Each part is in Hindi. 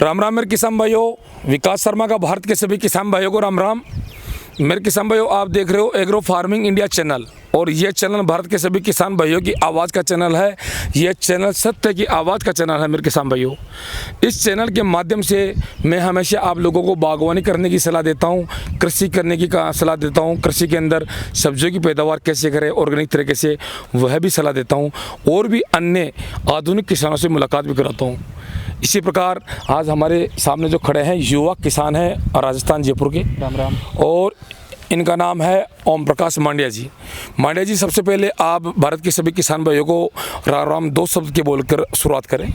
राम राम मेरे किसान भाइयों, विकास शर्मा का भारत के सभी किसान भाइयों को राम राम। मेरे किसान भाइयों, आप देख रहे हो एग्रो फार्मिंग इंडिया चैनल, और ये चैनल भारत के सभी किसान भाइयों की आवाज़ का चैनल है। ये चैनल सत्य की आवाज़ का चैनल है मेरे किसान भाइयों। इस चैनल के माध्यम से मैं हमेशा आप लोगों को बागवानी करने की सलाह देता हूँ, कृषि करने की सलाह देता हूँ, कृषि के अंदर सब्जियों की पैदावार कैसे करें ऑर्गेनिक तरीके से, वह भी सलाह देता हूँ, और भी अन्य आधुनिक किसानों से मुलाकात भी कराता हूँ। इसी प्रकार आज हमारे सामने जो खड़े हैं युवा किसान हैं राजस्थान जयपुर के, राम राम। और इनका नाम है ओम प्रकाश मांडिया जी। मांडिया जी, सबसे पहले आप भारत के सभी किसान भाइयों को राम राम दो शब्द के बोलकर शुरुआत करें।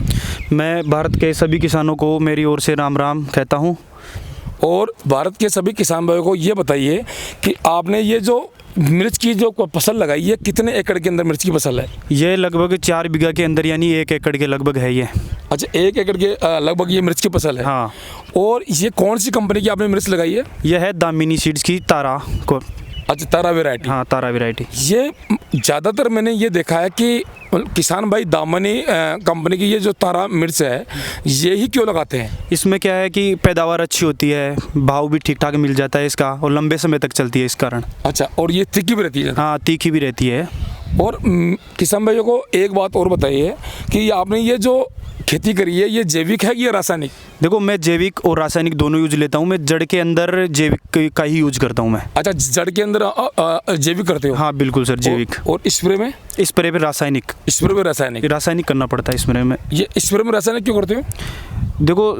मैं भारत के सभी किसानों को मेरी ओर से राम राम कहता हूं। और भारत के सभी किसान भाइयों को ये बताइए कि आपने ये जो मिर्च की जो फसल लगाई है, कितने एकड़ के अंदर मिर्च की फसल है? ये लगभग 4 बीघा के अंदर, यानी 1 एकड़ के लगभग है ये। अच्छा, 1 एकड़ के लगभग ये मिर्च की फसल है। हाँ। और ये कौन सी कंपनी की आपने मिर्च लगाई है? यह है दामिनी सीड्स की तारा को। अच्छा, तारा वैरायटी। हाँ, तारा वैरायटी। ये ज़्यादातर मैंने ये देखा है कि किसान भाई दामनी कंपनी की ये जो तारा मिर्च है, ये ही क्यों लगाते हैं? इसमें क्या है कि पैदावार अच्छी होती है, भाव भी ठीक ठाक मिल जाता है इसका, और लंबे समय तक चलती है इस कारण। अच्छा, और ये तीखी भी रहती है? हाँ, तीखी भी रहती है। और किसान भाइयों को एक बात और बताइए कि आपने ये जो खेती करी है, ये जैविक है या रासायनिक? देखो, मैं जैविक और रासायनिक दोनों यूज लेता हूँ। मैं जड़ के अंदर जैविक का ही यूज करता हूँ मैं। अच्छा, जड़ के अंदर जैविक करते हो? हाँ बिल्कुल सर, जैविक। और स्प्रे में? स्प्रे पे रासायनिक। स्प्रे में रासायनिक? रासायनिक करना पड़ता है स्प्रे में। ये स्प्रे में रासायनिक क्यों करते हो? देखो,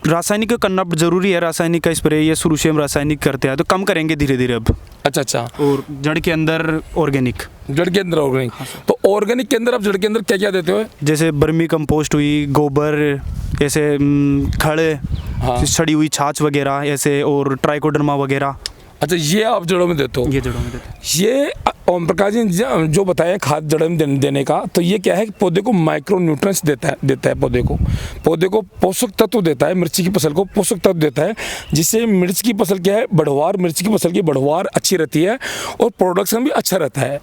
रासायनिक करना ज़रूरी है। रासायनिक का स्प्रे ये शुरू से हम रासायनिक करते हैं, तो कम करेंगे धीरे धीरे अब। अच्छा अच्छा। और जड़ के अंदर ऑर्गेनिक। जड़ के अंदर ऑर्गेनिक। तो ऑर्गेनिक के अंदर आप जड़ के अंदर क्या क्या देते हो? जैसे बर्मी कंपोस्ट हुई, गोबर, ऐसे खड़े, हाँ। सड़ी हुई छाछ वगैरह ऐसे, और ट्राइकोडर्मा वगैरह। अच्छा, ये आप जड़ों में देते हो? ये जड़ों में देते हैं। ये ओम प्रकाश जी जो बताया खाद जड़ में देने का, तो ये क्या है कि पौधे को माइक्रो न्यूट्रिएंट्स देता है पौधे को पोषक तत्व देता है, मिर्ची की फसल को पोषक तत्व देता है, जिससे मिर्च की फसल क्या है, मिर्च की फसल की बढ़वार अच्छी रहती है और प्रोडक्शन भी अच्छा रहता है।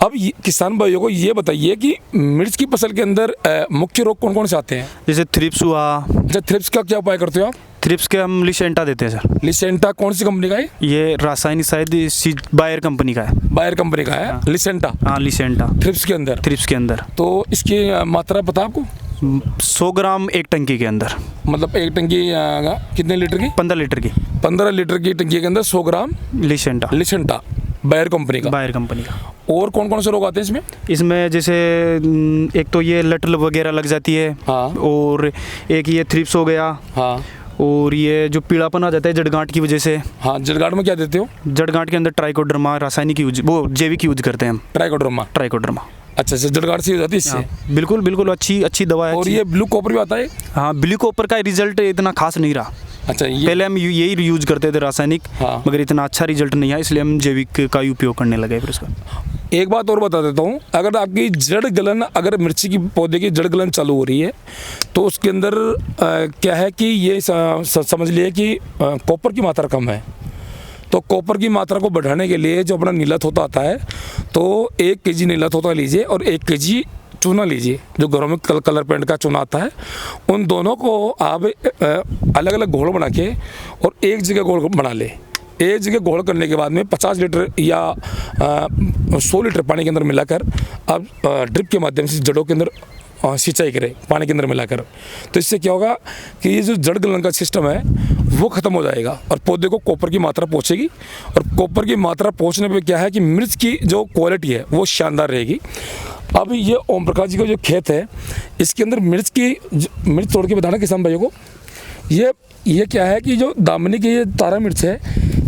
अब किसान भाइयों को ये बताइए कि मिर्च की फसल के अंदर मुख्य रोग कौन कौन से आते हैं? जैसे थ्रिप्स हुआ। अच्छा, थ्रिप्स का क्या उपाय करते हो आप? थ्रिप्स के हम लिसेंटा देते हैं सर। लिसेंटा कौन सी कंपनी का है? ये रासायनिक शायद बायर कंपनी का है। बायर कंपनी का है। हाँ। लिसेंटा। हाँ, लिसेंटा। थ्रिप्स के अंदर? थ्रिप्स के अंदर। तो इसकी मात्रा पता आपको? 100 ग्राम एक टंकी के अंदर। मतलब एक टंकी कितने लीटर की? 15 लीटर की। 15 लीटर की टंकी के अंदर 100 ग्राम लिसेंटा बायर कंपनी का। बायर कंपनी का। और कौन कौन से रोग आते हैं इसमें? इसमें जैसे एक तो ये लटल वगैरह लग जाती है। हाँ। और एक ये थ्रिप्स हो गया। हाँ। और ये जो पीलापन आ जाता है जड़गांठ की वजह से। हाँ, जड़गांठ में क्या देते हो? जड़गांठ के अंदर ट्राइकोडर्मा रासायनिक यूज, वो जैविक यूज करते हैं हम। ट्राइकोडर्मा। अच्छा, जड़गांठ से हो जाती है इससे? हाँ, बिल्कुल बिल्कुल, अच्छी दवा है। और ये ब्लू कॉपर भी आता है? हाँ, ब्लू कॉपर का रिजल्ट इतना खास नहीं रहा। अच्छा, पहले हम यही यूज करते थे रासायनिक। हाँ। मगर इतना अच्छा रिजल्ट नहीं आया, इसलिए हम जैविक का ही उपयोग करने लगे फिर उसका। एक बात और बता देता हूँ, अगर आपकी जड़ गलन, अगर मिर्ची की पौधे की जड़ गलन चालू हो रही है, तो उसके अंदर क्या है कि ये समझ लिए कि कॉपर की मात्रा कम है। तो कॉपर की मात्रा को बढ़ाने के लिए जो अपना नीलत होता आता है, तो 1 kg नीलत होता लीजिए और 1 kg चूना लीजिए, जो घरों में कलर पेंट का चूना आता है। उन दोनों को आप अलग अलग घोल बना के और एक जगह घोल बना ले। एक जगह घोल करने के बाद में 50 लीटर या 100 लीटर पानी के अंदर मिलाकर आप ड्रिप के माध्यम से जड़ों के अंदर सिंचाई करें, पानी के अंदर मिलाकर। तो इससे क्या होगा कि ये जो जड़ गलन का सिस्टम है वो ख़त्म हो जाएगा और पौधे को कॉपर की मात्रा पहुंचेगी। और कॉपर की मात्रा पहुंचने पे क्या है कि मिर्च की जो क्वालिटी है वो शानदार रहेगी। अब ये ओम प्रकाश जी का जो खेत है, इसके अंदर मिर्च तोड़ के बताना किसान भाइयों को। ये क्या है कि जो दामनी की ये तारा मिर्च है,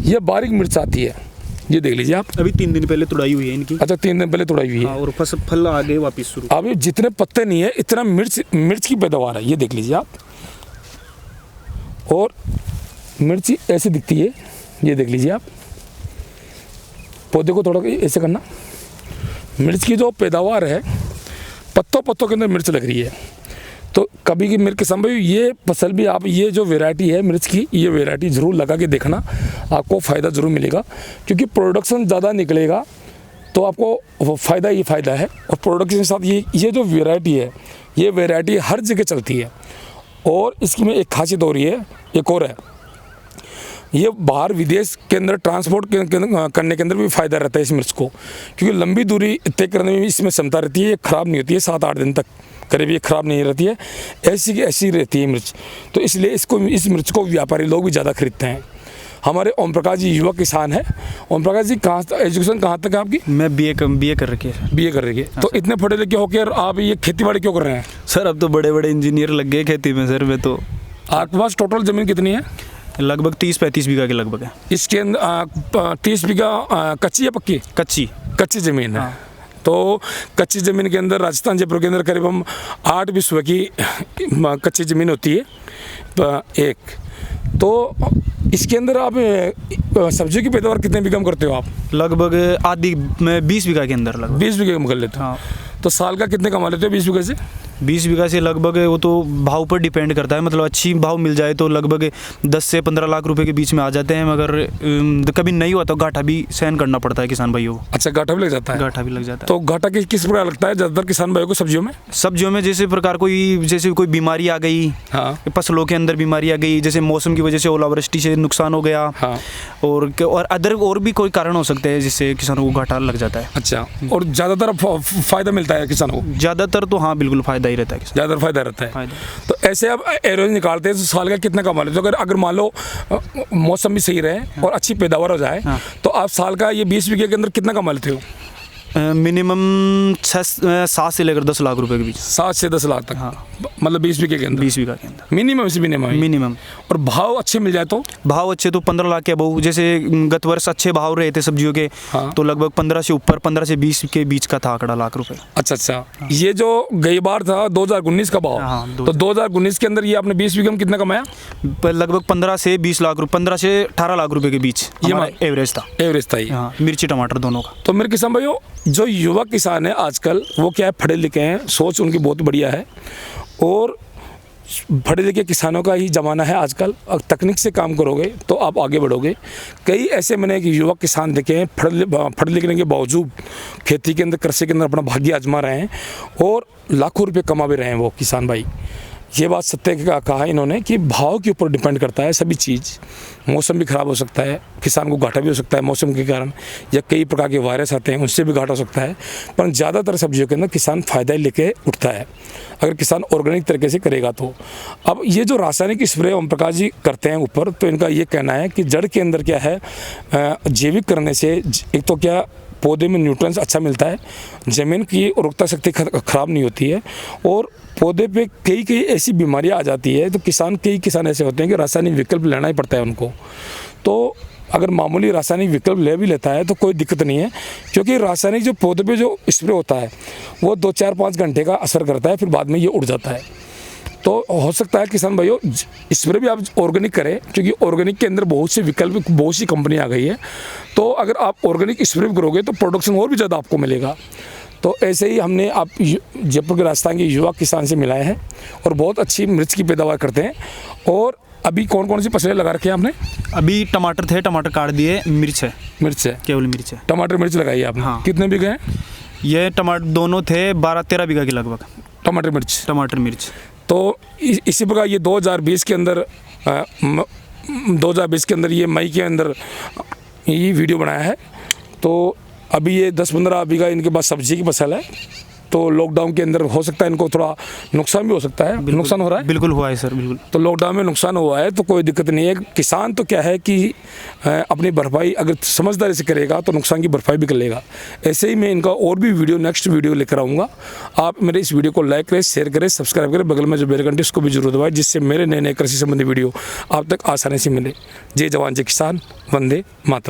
ये बारीक मिर्च आती है। ये देख लीजिए आप, अभी 3 दिन पहले तुड़ाई हुई है इनकी। अच्छा, 3 दिन पहले तुड़ाई हुई है। हाँ, और फल आ गए वापस शुरू। अभी जितने पत्ते नहीं है, इतना मिर्च की पैदावार है। ये देख लीजिए आप, और मिर्ची ऐसे दिखती है। ये देख लीजिए आप, पौधे को थोड़ा ऐसे करना। मिर्च की जो पैदावार है, पत्तों के अंदर मिर्च लग रही है। तो कभी की मेरे किसान भाई, ये फसल भी आप, ये जो वैरायटी है मिर्च की, ये वैरायटी ज़रूर लगा के देखना, आपको फ़ायदा ज़रूर मिलेगा। क्योंकि प्रोडक्शन ज़्यादा निकलेगा तो आपको फ़ायदा ही फ़ायदा है। और प्रोडक्शन के साथ ये जो वैरायटी है, ये वैरायटी हर जगह चलती है। और इसकी में एक खासियत हो रही है, एक और है, ये बाहर विदेश के अंदर ट्रांसपोर्ट करने के अंदर भी फ़ायदा रहता है इस मिर्च को, क्योंकि लंबी दूरी तय करने में भी इसमें क्षमता रहती है। ये ख़राब नहीं होती है, 7-8 दिन तक करीब ये ख़राब नहीं रहती है, ऐसी की ऐसी रहती है मिर्च। तो इसलिए इस मिर्च को व्यापारी लोग भी ज़्यादा खरीदते हैं। हमारे ओम प्रकाश जी युवा किसान है। ओम प्रकाश जी एजुकेशन कहाँ तक है आपकी? मैं बीए कर रखी है। बीए कर रही है। तो इतने पढ़े लिखे होकर आप ये खेती बाड़ी क्यों कर रहे हैं? सर अब तो बड़े बड़े इंजीनियर लग गए खेती में सर। मैं तो, आपके पास टोटल ज़मीन कितनी है? लगभग 30-35 बीघा के लगभग है। इसके अंदर 30 बीघा कच्ची या पक्की? कच्ची ज़मीन है। तो कच्ची ज़मीन के अंदर राजस्थान जयपुर के अंदर करीब हम 8 विश्व की कच्ची ज़मीन होती है एक। तो इसके अंदर आप सब्जियों की पैदावार कितने बीघा में करते हो आप? लगभग आधी में 20 बीघा के अंदर लगभग 20 बीघे में कर लेते हो। हाँ। तो साल का कितने कमा लेते हो 20 बीघे से? 20 बीघा से लगभग वो तो भाव पर डिपेंड करता है। मतलब अच्छी भाव मिल जाए तो लगभग 10 से 15 लाख रुपए के बीच में आ जाते हैं, मगर कभी नहीं हुआ तो घाटा भी सहन करना पड़ता है किसान भाइयों को। अच्छा, घाटा भी लग जाता है? घाटा भी लग जाता है। तो घाटा किस प्रकार लगता है ज़्यादातर किसान भाइयों को सब्जियों में? सब्जियों में जैसे प्रकार जैसे कोई बीमारी आ गई, हाँ, फसलों के अंदर बीमारी आ गई, जैसे मौसम की वजह से ओलावृष्टि से नुकसान हो गया, हाँ, और भी कोई कारण हो सकते हैं जिससे किसानों को घाटा लग जाता है। अच्छा, और ज़्यादातर फ़ायदा मिलता है किसानों को? ज़्यादातर तो हाँ बिल्कुल फ़ायदा ही रहता है। ज़्यादातर फ़ायदा रहता है। तो ऐसे आप एवरेज निकालते हैं तो साल का कितना कमा लेते हो? अगर मान लो मौसम भी सही रहे और अच्छी पैदावार हो जाए तो आप साल का ये 20 बीघे के अंदर कितना कमा लेते हो? मिनिमम 7 से लेकर 10 लाख रुपए के बीच। 7 से 10 लाख तक? हाँ। मतलब 20 बीघे के अंदर? 20 बीघा के अंदर मिनिमम से मिनिमम। और भाव अच्छे मिल जाए तो? भाव अच्छे तो 15 लाख के अबव। जैसे गत वर्ष अच्छे भाव रहे थे सब्जियों के, हाँ। तो लगभग 15 से ऊपर, 15 से 20 के बीच का था आंकड़ा लाख रुपए। अच्छा। हाँ। ये जो गई बार था 2019 का भाव, हाँ, तो 2019 के अंदर ये आपने 20 बीघे में कितना कमाया? लगभग 15 से 20 लाख रुपए, 15 से 18 लाख रुपए के बीच ये एवरेज था। एवरेज था ये। हाँ, मिर्ची टमाटर दोनों का। तो मेरे किसान भाइयों, जो युवा किसान है आजकल वो क्या है, पढ़े लिखे हैं, सोच उनकी बहुत बढ़िया है, और पढ़े लिखे किसानों का ही ज़माना है आजकल। और तकनीक से काम करोगे तो आप आगे बढ़ोगे। कई ऐसे मैंने युवा किसान देखे हैं पढ़े लिखने के बावजूद खेती के अंदर, कृषि के अंदर अपना भाग्य आजमा रहे हैं और लाखों रुपए कमा भी रहे हैं वो किसान भाई। ये बात सत्य कहा इन्होंने कि भाव के ऊपर डिपेंड करता है सभी चीज़। मौसम भी ख़राब हो सकता है, किसान को घाटा भी हो सकता है मौसम के कारण, या कई प्रकार के वायरस आते हैं उनसे भी घाटा हो सकता है, पर ज़्यादातर सब्जियों के अंदर किसान फ़ायदा ही लेके उठता है अगर किसान ऑर्गेनिक तरीके से करेगा तो। अब ये जो रासायनिक स्प्रे ओम प्रकाश जी करते हैं ऊपर, तो इनका ये कहना है कि जड़ के अंदर क्या है, जैविक करने से एक तो क्या पौधे में न्यूट्रिएंट्स अच्छा मिलता है, ज़मीन की उर्वरता शक्ति ख़राब नहीं होती है, और पौधे पे कई ऐसी बीमारियां आ जाती है। तो कई किसान ऐसे होते हैं कि रासायनिक विकल्प लेना ही पड़ता है उनको। तो अगर मामूली रासायनिक विकल्प ले भी लेता है तो कोई दिक्कत नहीं है, क्योंकि रासायनिक जो पौधे पे जो स्प्रे होता है वो 2-4-5 घंटे का असर करता है, फिर बाद में ये उड़ जाता है। तो हो सकता है किसान भाइयों स्प्रे भी आप ऑर्गेनिक करें, क्योंकि ऑर्गेनिक के अंदर बहुत से विकल्प, बहुत सी कंपनी आ गई है। तो अगर आप ऑर्गेनिक स्प्रे भी करोगे तो प्रोडक्शन और भी ज़्यादा आपको मिलेगा। तो ऐसे ही हमने आप जयपुर के राजस्थान के युवा किसान से मिलाए हैं और बहुत अच्छी मिर्च की पैदावार करते हैं। और अभी कौन कौन सी फसलें लगा रखी हैं आपने? अभी टमाटर थे, टमाटर काट दिए, मिर्च है। केवल मिर्च है। टमाटर मिर्च लगाई है आपने? हाँ। कितने बीघे हैं ये? टमाटर दोनों थे 12-13 बीघा के लगभग। टमाटर मिर्च। तो इसी प्रकार ये 2020 के अंदर 2020 के अंदर ये मई के अंदर ये वीडियो बनाया है। तो अभी ये 10-15 बीघा इनके पास सब्जी की फसल है। तो लॉकडाउन के अंदर हो सकता है इनको थोड़ा नुकसान भी हो सकता है। नुकसान हो रहा है? बिल्कुल हुआ है सर, बिल्कुल। तो लॉकडाउन में नुकसान हुआ है तो कोई दिक्कत नहीं है। किसान तो क्या है कि अपनी भरपाई अगर समझदारी से करेगा तो नुकसान की भरपाई भी कर लेगा। ऐसे ही मैं इनका और भी नेक्स्ट वीडियो लेकर आऊँगा। आप मेरे इस वीडियो को लाइक करें, शेयर करें, सब्सक्राइब करें, बगल में जो बेल घंटी उसको भी जरूर दबाएं, जिससे मेरे नए कृषि संबंधी वीडियो आप तक आसानी से मिले। जय जवान जय किसान, वंदे मातरम।